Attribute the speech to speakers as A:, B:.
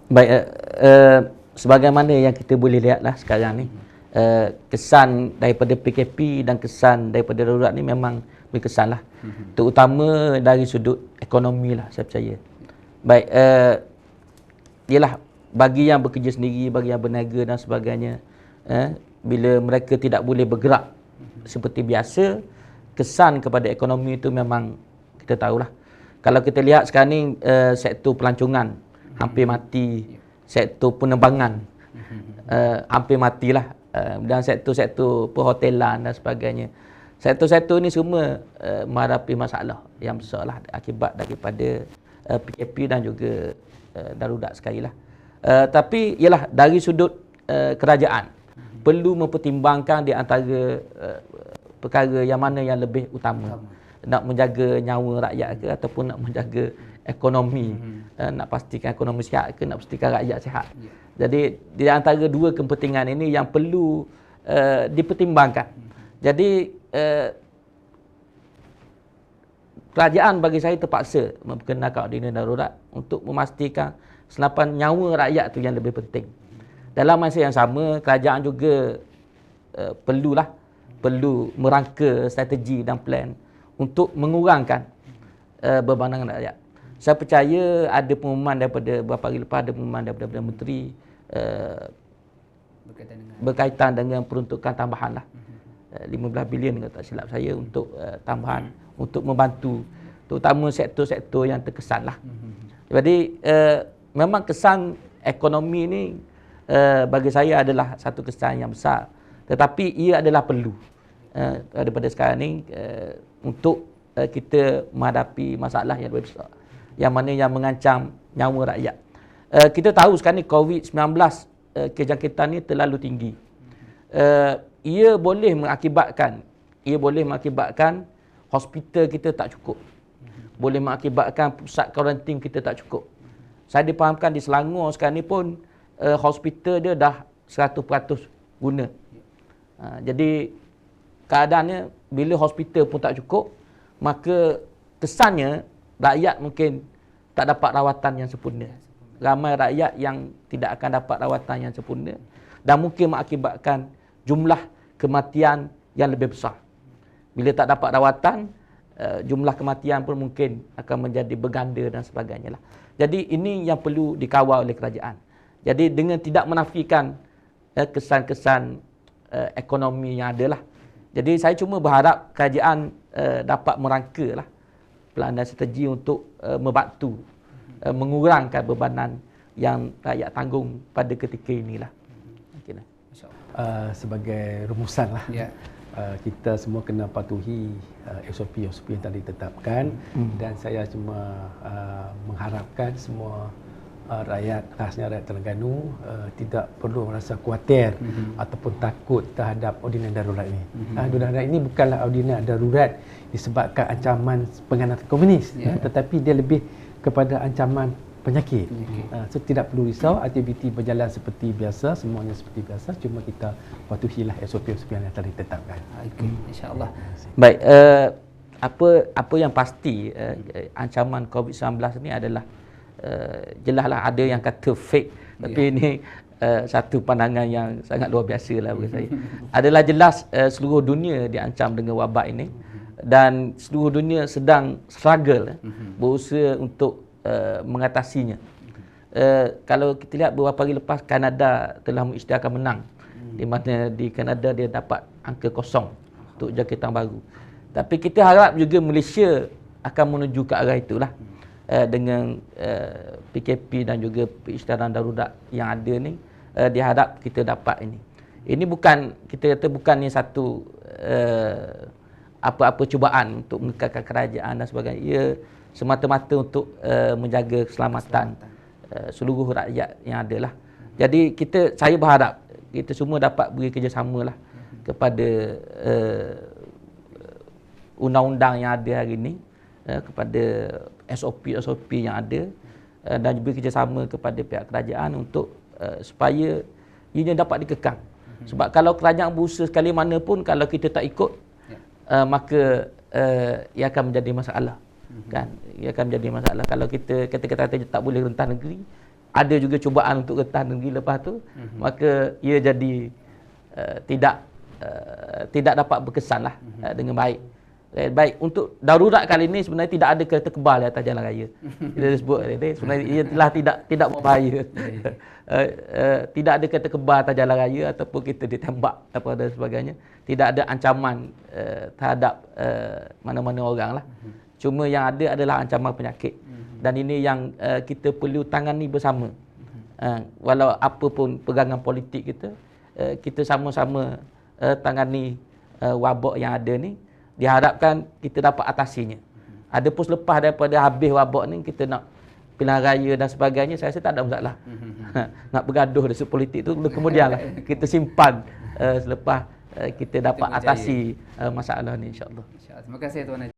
A: Baik, sebagaimana yang kita boleh lihatlah sekarang ni, kesan daripada PKP dan kesan daripada darurat ni memang berkesan lah. Terutama dari sudut ekonomi lah, saya percaya. Baik, ialah bagi yang bekerja sendiri, bagi yang berniaga dan sebagainya, bila mereka tidak boleh bergerak seperti biasa, kesan kepada ekonomi itu memang kita tahulah. Kalau kita lihat sekarang ni, sektor pelancongan hampir mati, sektor penerbangan hampir matilah, dan sektor-sektor perhotelan dan sebagainya. Sektor-sektor ni semua menghadapi masalah yang besar lah akibat daripada PKP dan juga darurat sekali lah. Tapi ialah dari sudut kerajaan perlu mempertimbangkan di antara perkara yang mana yang lebih utama. Nak menjaga nyawa rakyat ke ataupun nak menjaga ekonomi, nak pastikan ekonomi sihat ke nak pastikan rakyat sihat. Jadi di antara dua kepentingan ini yang perlu dipertimbangkan. Jadi kerajaan bagi saya terpaksa memperkenalkan ordinans darurat untuk memastikan senapan nyawa rakyat itu yang lebih penting. Dalam masa yang sama, kerajaan juga perlu merangka strategi dan plan untuk mengurangkan bebanan rakyat. Saya percaya ada pengumuman daripada beberapa hari lepas, ada pengumuman daripada Perdana Menteri berkaitan dengan peruntukan tambahan lah. 15 bilion kalau tak silap saya untuk tambahan untuk membantu terutama sektor-sektor yang terkesan lah. Jadi memang kesan ekonomi ni bagi saya adalah satu kesan yang besar, tetapi ia adalah perlu daripada sekarang ni untuk kita menghadapi masalah yang lebih besar yang mana yang mengancam nyawa rakyat. Kita tahu sekarang ni COVID-19 kejangkitan ni terlalu tinggi. Ia boleh mengakibatkan hospital kita tak cukup. Boleh mengakibatkan pusat kuarantin kita tak cukup. Saya dipahamkan di Selangor sekarang ni pun hospital dia dah 100% guna. Jadi keadaannya bila hospital pun tak cukup, maka kesannya rakyat mungkin tak dapat rawatan yang sempurna. Ramai rakyat yang tidak akan dapat rawatan yang sempurna dan mungkin mengakibatkan jumlah kematian yang lebih besar. Bila tak dapat rawatan, jumlah kematian pun mungkin akan menjadi berganda dan sebagainya lah. Jadi ini yang perlu dikawal oleh kerajaan. Jadi dengan tidak menafikan kesan-kesan ekonomi yang ada lah. Jadi saya cuma berharap kerajaan dapat merangka lah pelan dan strategi untuk membantu mengurangkan bebanan yang rakyat tanggung pada ketika inilah. Okay.
B: Sebagai rumusan lah, kita semua kena patuhi SOP yang tadi ditetapkan, dan saya cuma mengharapkan semua rakyat, khasnya rakyat Terengganu, tidak perlu merasa khawatir ataupun takut terhadap ordinans darurat ini. Ordinans darurat ini bukanlah ordinans darurat disebabkan ancaman pengkhianatan komunis, tetapi dia lebih kepada ancaman penyakit. So tidak perlu risau, aktiviti berjalan seperti biasa, semuanya seperti biasa, cuma kita patuhilah SOP yang telah ditetapkan.
A: InsyaAllah. Baik, apa yang pasti ancaman COVID-19 ini adalah jelaslah ada yang kata fake, tapi ini satu pandangan yang sangat luar biasa lah bagi saya. Adalah jelas seluruh dunia diancam dengan wabak ini dan seluruh dunia sedang struggle, berusaha untuk mengatasinya. Kalau kita lihat beberapa hari lepas, Kanada telah mengisytiharkan menang, di mana di Kanada dia dapat angka kosong untuk jangkitan baru. Tapi kita harap juga Malaysia akan menuju ke arah itulah, dengan PKP dan juga pengisytiharan darurat yang ada ni, diharap kita dapat ini. Ini bukan, kita kata bukan ni satu apa-apa cubaan untuk mengekalkan kerajaan dan sebagainya. Ia semata-mata untuk menjaga keselamatan seluruh rakyat yang ada lah. Jadi saya berharap kita semua dapat beri kerjasama lah kepada undang-undang yang ada hari ini, kepada SOP yang ada, dan juga kerjasama kepada pihak kerajaan untuk supaya ianya dapat dikekang. Sebab kalau kerajaan berusaha sekali mana pun, kalau kita tak ikut, maka ia akan menjadi masalah. Kan, ia akan menjadi masalah. Kalau kita kata-kata tak boleh rentah negeri, ada juga cubaan untuk getah negeri lepas tu, maka ia jadi tidak dapat berkesan lah dengan baik. Baik, untuk darurat kali ini sebenarnya tidak ada kereta kebal di atas jalan raya. Kita sebut tadi, sebenarnya ia telah tidak berbahaya. Tidak ada kereta kebal atas jalan raya ataupun kita ditembak dan sebagainya. Tidak ada ancaman terhadap mana-mana orang lah. Cuma yang ada adalah ancaman penyakit. Dan ini yang kita perlu tangani bersama. Walau apa pun pegangan politik kita, kita sama-sama tangani wabak yang ada ni. Diharapkan kita dapat atasinya. Adapun selepas daripada habis wabak ni, kita nak pilihan raya dan sebagainya, saya rasa tak ada masalah. Nak bergaduh dari politik tu kemudian lah. Kita simpan selepas kita dapat atasi masalah ni, insyaAllah.
C: Terima kasih Tuan Haji.